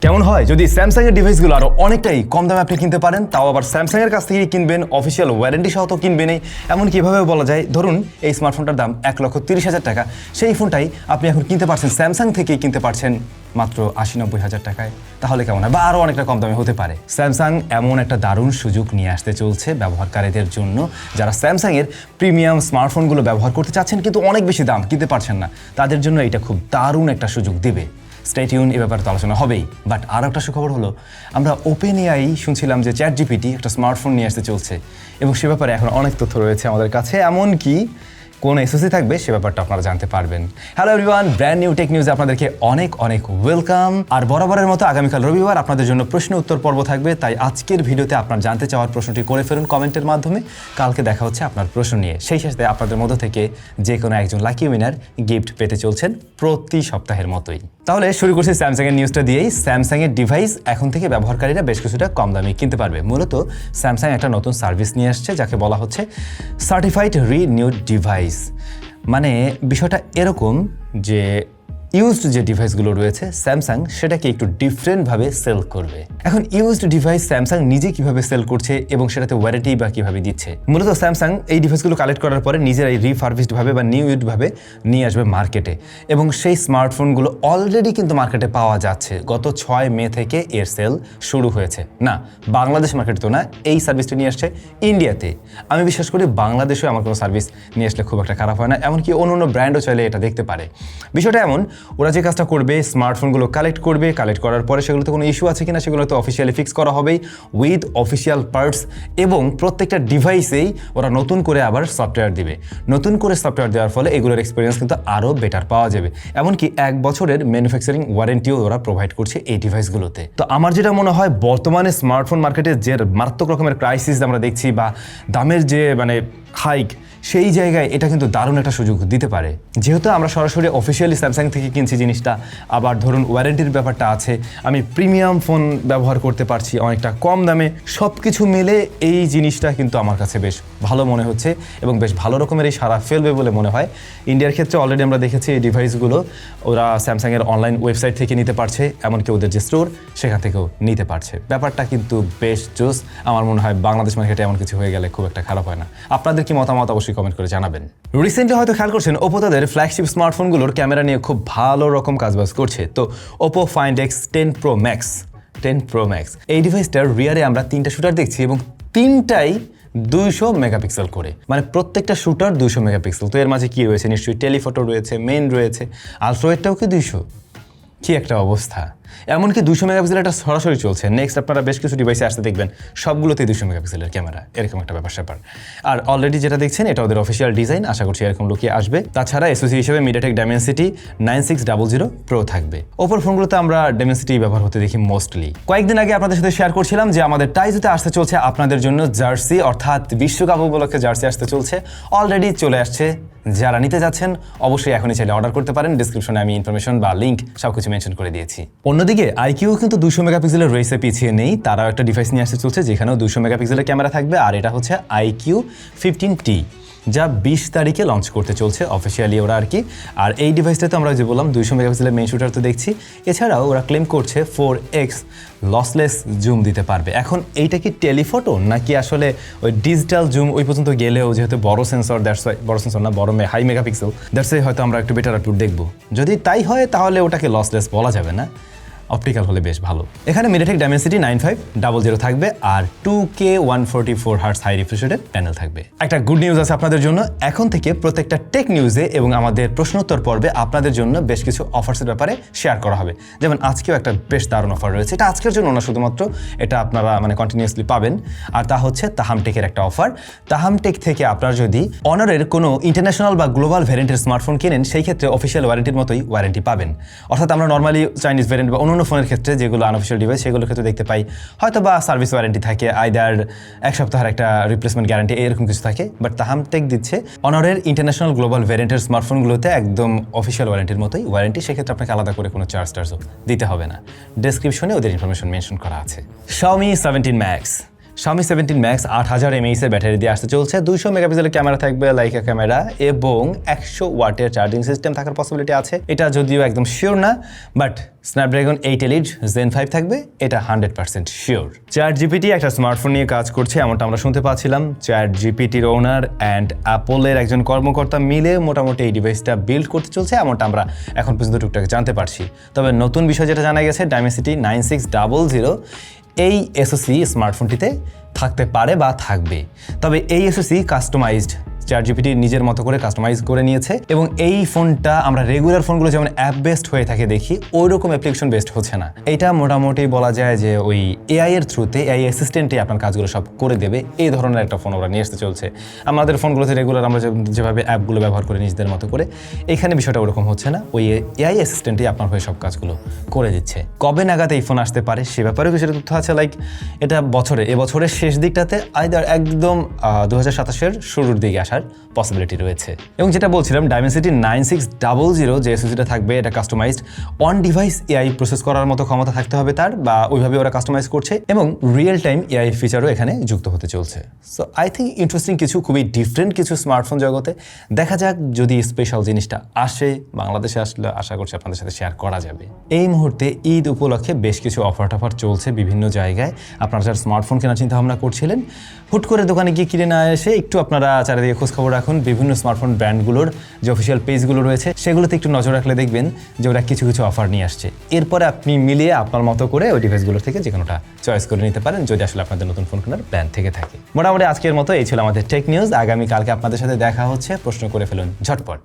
কেমন হয় যদি স্যামসাং এর ডিভাইসগুলো আরো অনেকটাই কম দামে আপনি কিনতে পারেন, তাও আবার স্যামসাং এর কাছ থেকে কিনবেন, অফিসিয়াল ওয়ারেন্টি সহ তো কিনবেনই। এমন কিভাবে বলা যায়, ধরুন এই স্মার্টফোনটার দাম 1,30,000 টাকা, সেই ফোনটাই আপনি এখন কিনতে পারছেন স্যামসাং থেকেই কিনতে পারছেন মাত্র 80-90 হাজার টাকায়। তাহলে কেমন হয়, বা আরও অনেকটা কম দামে হতে পারে। স্যামসাং এমন একটা দারুণ সুযোগ নিয়ে আসতে চলছে ব্যবহারকারীদের জন্য, যারা স্যামসাং এর প্রিমিয়াম স্মার্টফোনগুলো ব্যবহার করতে চাচ্ছেন কিন্তু অনেক বেশি দাম কিনতে পারছেন না, তাদের জন্য এটা খুব দারুণ একটা সুযোগ দিবে। স্টে টিউন, এ ব্যাপারে তো আলোচনা হবেই। বাট আর একটা সুখবর হলো, আমরা ওপেন এআই শুনছিলাম যে চ্যাট জিপিটি একটা স্মার্টফোন নিয়ে আসতে চলছে, এবং সে ব্যাপারে এখন অনেক তথ্য রয়েছে আমাদের কাছে। এমনকি কোন এসওসি থাকবে সে ব্যাপারটা আপনারা জানতে পারবেন। Hello everyone, brand new tech নিউজে আপনাদেরকে অনেক অনেক ওয়েলকাম। আর বরাবরের মতো আগামীকাল রবিবার আপনাদের জন্য প্রশ্ন উত্তর পর্ব থাকবে, তাই আজকের ভিডিওতে আপনার জানতে চাওয়ার প্রশ্নটি করে ফেলুন কমেন্টের মাধ্যমে। কালকে দেখা হচ্ছে আপনার প্রশ্ন নিয়ে। সেই সাথে আপনাদের মধ্য থেকে যে কোনো একজন লাকি উইনার গিফট পেতে চলছেন প্রতি সপ্তাহের মতোই। তাহলে শুরু করছি স্যামসাং এর নিউজটা দিয়েই। স্যামসাং এর ডিভাইস এখন থেকে ব্যবহারকারীরা বেশ কিছুটা কম দামে কিনতে পারবে। মূলত স্যামসাং একটা নতুন সার্ভিস নিয়ে আসছে যাকে বলা হচ্ছে সার্টিফাইড রিনিউড ডিভাইস। মানে বিষয়টা এরকম যে ইউজড যে ডিভাইসগুলো রয়েছে স্যামসাং সেটাকে একটু ডিফারেন্টভাবে সেল করবে। এখন ইউজড ডিভাইস স্যামসাং নিজে কিভাবে সেল করছে এবং সেটাতে ওয়ারেন্টি বা কিভাবে দিচ্ছে, মূলত স্যামসাং এই ডিভাইসগুলো কালেক্ট করার পরে নিজেরাই রিফার্বিশডভাবে বা নিউডভাবে নিয়ে আসবে মার্কেটে, এবং সেই স্মার্টফোনগুলো অলরেডি কিন্তু মার্কেটে পাওয়া যাচ্ছে। গত 6 মে থেকে এর সেল শুরু হয়েছে। না, বাংলাদেশ মার্কেটে তো না, এই সার্ভিসটি নিয়ে আসছে ইন্ডিয়াতে। আমি বিশ্বাস করি বাংলাদেশেও আমার কোনো সার্ভিস নিয়ে আসলে খুব একটা খারাপ হয় না, এমনকি অন্য ব্র্যান্ডও চাইলে এটা দেখতে পারে। বিষয়টা এমন, ওরা যে কাজটা করবে, স্মার্টফোনগুলো কালেক্ট করবে, কালেক্ট করার পরে সেগুলোতে কোনো ইস্যু আছে কিনা সেগুলো তো অফিসিয়ালি ফিক্স করা হবেই উইথ অফিসিয়াল পার্টস, এবং প্রত্যেকটা ডিভাইসেই ওরা নতুন করে আবার সফটওয়্যার দিবে। নতুন করে সফটওয়্যার দেওয়ার ফলে এগুলোর এক্সপিরিয়েন্স কিন্তু আরও বেটার পাওয়া যাবে। এমনকি 1 বছরের ম্যানুফ্যাকচারিং ওয়ারেন্টিও ওরা প্রোভাইড করছে এই ডিভাইসগুলোতে। তো আমার যেটা মনে হয়, বর্তমানে স্মার্টফোন মার্কেটে যে মারাত্মক রকমের ক্রাইসিস আমরা দেখছি বা দামের যে হাইক, সেই জায়গায় এটা কিন্তু দারুণ একটা সুযোগ দিতে পারে। যেহেতু আমরা সরাসরি অফিসিয়ালি স্যামসাং থেকে কিনছি জিনিসটা, আবার ধরুন ওয়ারেন্টির ব্যাপারটা আছে, আমি প্রিমিয়াম ফোন ব্যবহার করতে পারছি অনেকটা কম দামে, সব কিছু মিলে এই জিনিসটা কিন্তু আমার কাছে বেশ ভালো মনে হচ্ছে এবং বেশ ভালো রকমের এই সারা ফেলবে বলে মনে হয়। ইন্ডিয়ার ক্ষেত্রে অলরেডি আমরা দেখেছি এই ডিভাইসগুলো ওরা স্যামসাংয়ের অনলাইন ওয়েবসাইট থেকে নিতে পারছে, এমনকি ওদের যে স্টোর সেখান থেকেও নিতে পারছে। ব্যাপারটা কিন্তু বেশ জোস। আমার মনে হয় বাংলাদেশ মার্কেটে এমন কিছু হয়ে গেলে খুব একটা খারাপ হয় না। আপনাদের কি মতামত অবশ্যই কমেন্ট করে জানাবেন। রিসেন্টলি হয়তো খেয়াল করছেন, ওপো তাদের ফ্ল্যাগশিপ স্মার্টফোনগুলোর ক্যামেরা নিয়ে খুব ভালো রকম কাজবাজ করছে। তো Oppo find x 10 Pro Max এই ডিভাইসটার রিয়ারে আমরা 3টা শুটার দেখছি, এবং 3টাই 200 মেগাপিক্সেল করে, মানে প্রত্যেকটা শুটার 200 মেগাপিক্সেল। তো এর মাঝে কি রয়েছে, নিশ্চয়ই টেলিফটো রয়েছে, মেইন রয়েছে, আলট্রাওয়েডটাও কি 200। কি একটা অবস্থা! এমনকি 200 মেগাপিক্সেলের একটা সরাসরি চলছে। নেক্সট আপনারা বেশ কিছু ডিভাইসে আসতে দেখবেন সবগুলোতেই 200 মেগাপিক্সেলের ক্যামেরা, এরকম একটা ব্যাপার। আর অলরেডি যেটা দেখছেন এটা ওদের অফিসিয়াল ডিজাইন, আশা করছি এরকম লুকিয়ে আসবে। তাছাড়া এসওসি হিসেবে মিডিয়াটেক ডাইমেনসিটি 9600 Pro থাকবে। ওপর ফোনগুলোতে আমরা ডাইমেনসিটি ব্যবহার হতে দেখি মোস্টলি। কয়েকদিন আগে আপনাদের সাথে শেয়ার করছিলাম যে আমাদের টাইজুতে আসতে চলছে আপনাদের জন্য জার্সি, অর্থাৎ বিশ্বকাপ উপলক্ষে জার্সি আসতে চলছে। অলরেডি চলে আসছে। যারা নিতে যাচ্ছেন অবশ্যই এখনই চাইলে অর্ডার করতে পারেন। ডিসক্রিপশনে আমি ইনফরমেশন বা লিঙ্ক সবকিছু মেনশন করে দিয়েছি। অন্যদিকে আইকিউ কিন্তু 200 মেগাপিক্সেলের রেসে পিছিয়ে নেই, তারাও একটা ডিভাইস নিয়ে আসতে চলছে যেখানেও 200 মেগাপিক্সেলের ক্যামেরা থাকবে, আর এটা হচ্ছে iQOO 15T, যা 20 তারিখে লঞ্চ করতে চলছে অফিসিয়ালি ওরা আর কি। আর এই ডিভাইসটাতে আমরা যে বললাম 200 মেগাপিক্সেলের মেইন শুটার তো দেখছি, এছাড়াও ওরা ক্লেম করছে 4x লসলেস জুম দিতে পারবে। এখন এইটা কি টেলিফটো নাকি আসলে ওই ডিজিটাল জুম ওই পর্যন্ত গেলেও, যেহেতু বড় সেন্সর না, বড় হাই মেগাপিক্সেল, দ্যাটস হয়তো আমরা একটু বেটার আউটপুট দেখবো। যদি তাই হয় তাহলে ওটাকে লসলেস বলা যাবে না, অপটিক্যাল হলে বেশ ভালো। এখানে মিডিয়াটেক ডাইমেনসিটি 9500 থাকবে, আর 2K 144 হার্টজ হাই রিফ্রেশ রেটের প্যানেল থাকবে। একটা গুড নিউজ আছে আপনাদের জন্য, এখন থেকে প্রত্যেকটা টেক নিউজে এবং আমাদের প্রশ্নোত্তর পর্বে আপনাদের জন্য বেশ কিছু অফার্সের ব্যাপারে শেয়ার করা হবে। যেমন আজকেও একটা বেশ দারুণ অফার রয়েছে, এটা আজকের জন্য না শুধুমাত্র, এটা আপনারা কন্টিনিউয়াসলি পাবেন। আর তা হচ্ছে তাহামটেকের একটা অফার। তাহামটেক থেকে আপনারা যদি অনারের কোনো ইন্টারন্যাশনাল বা গ্লোবাল ভ্যারিয়েন্টের স্মার্টফোন কেনেন, সেই ক্ষেত্রে অফিসিয়াল ওয়ারেন্টির মতোই ওয়ারেন্টি পাবেন। অর্থাৎ আমরা নর্মালি চাইনিজ ভ্যারিয়েন্ট বা অন্য ফোনের ক্ষেত্রে যেগুলো আনঅফিসিয়াল ডিভাইস সেগুলোর ক্ষেত্রে দেখতে পাই হয়তো বা সার্ভিস ওয়ারেন্টি থাকে, আইদার 1 সপ্তাহের একটা রিপ্লেসমেন্ট গ্যারান্টি, এরকম কিছু থাকে। বাট তাহামটেক দিচ্ছে অনারের ইন্টারন্যাশনাল গ্লোবাল ভ্যারিয়েন্টের স্মার্টফোনগুলোতে একদম অফিসিয়াল ওয়ারেন্টির মতোই ওয়ারেন্টি, সেক্ষেত্রে আপনাকে আলাদা করে কোনো চার্জও দিতে হবে না। ডেসক্রিপশনে ওদের ইনফরমেশন মেনশন করা আছে। Xiaomi 17 Max Xiaomi 17 Max 8000 mAh এর ব্যাটারি দিয়ে আসতে চলছে, 200 মেগাপিক্সেলের ক্যামেরা থাকবে, লাইকা ক্যামেরা, এবং 100 ওয়াটের চার্জিং সিস্টেম থাকার পসিবিলিটি আছে। এটা যদিও একদম শিওর না, বাট স্ন্যাপড্রাগন 8 Elite Zen 5 থাকবে, এটা 100% শিওর। ChatGPT একটা স্মার্টফোন নিয়ে কাজ করছে এমনটা আমরা শুনতে পাচ্ছিলাম। ChatGPT-র ওনার অ্যান্ড অ্যাপলের একজন কর্মকর্তা মিলে মোটামুটি এই ডিভাইসটা বিল্ড করতে চলছে এমনটা আমরা এখন পর্যন্ত টুকটাক জানতে পারছি। তবে নতুন বিষয় যেটা জানা গেছে, Dimensity 9600 এই এসওসি স্মার্টফোনটিতে থাকতে পারে বা থাকবে। তবে এই এসওসি কাস্টমাইজড, ChatGPT নিজের মতো করে কাস্টমাইজ করে নিয়েছে, এবং এই ফোনটা আমরা রেগুলার ফোনগুলো যেমন অ্যাপ বেসড হয়ে থাকে দেখি, ওই রকম অ্যাপ্লিকেশন বেসড হচ্ছে না। এটা মোটামুটি বলা যায় যে ওই এআই এর থ্রুতে, এআই অ্যাসিস্ট্যান্টই আপনার কাজগুলো সব করে দেবে, এই ধরনের একটা ফোন ওরা নিয়ে আসতে চলছে। আমাদের ফোনগুলোতে রেগুলার আমরা যেভাবে অ্যাপগুলো ব্যবহার করি নিজেদের মতো করে, এখানে বিষয়টা ওরকম হচ্ছে না, ওই এআই অ্যাসিস্ট্যান্টই আপনার হয়ে সব কাজগুলো করে দিচ্ছে। কবে নাগাদ এই ফোন আসতে পারে সে ব্যাপারেও কিছুটা তথ্য আছে, লাইক এটা এবছরের শেষ দিকটাতে, আইদার একদম 2027-এর শুরুর দিকে আসার পসিবিলিটি রয়েছে। এবং যেটা বলছিলাম, Dimensity 9600 যে এসওসিটা থাকবে, এটা customized on device AI process করার মতো ক্ষমতা থাকতে হবে তার, বা ওইভাবে ওরা কাস্টমাইজ করছে, এবং রিয়েল টাইম এআই ফিচারও এখানে যুক্ত হতে চলছে। সো আই থিঙ্ক ইন্টারেস্টিং কিছু, খুবই ডিফারেন্ট কিছু স্মার্টফোন জগতে। দেখা যাক যদি স্পেশাল জিনিসটা আসে, বাংলাদেশে আসলে আশা করছি আপনাদের সাথে শেয়ার করা যাবে। এই মুহূর্তে ঈদ উপলক্ষে বেশ কিছু অফার টফার চলছে বিভিন্ন জায়গায়। আপনারা যারা স্মার্টফোন কেনার চিন্তা ভাবনা করছিলেন, হুট করে দোকানে গিয়ে কিনে না এসে একটু আপনারা চারিদিকে খোঁজখবর রাখুন। বিভিন্ন স্মার্টফোন ব্র্যান্ডগুলোর যে অফিসিয়াল পেজগুলো রয়েছে সেগুলোতে একটু নজর রাখলে দেখবেন যে ওরা কিছু কিছু অফার নিয়ে আসছে। এরপরে আপনি মিলিয়ে আপনার মতো করে ওই ডিভাইসগুলোর থেকে যে কোনোটা চয়েস করে নিতে পারেন, যদি আসলে আপনাদের নতুন ফোন কেনার প্ল্যান থেকে থাকে। মোটামুটি আজকের মতো এই ছিল আমাদের টেক নিউজ। আগামীকালকে আপনাদের সাথে দেখা হচ্ছে। প্রশ্ন করে ফেলুন ঝটপট।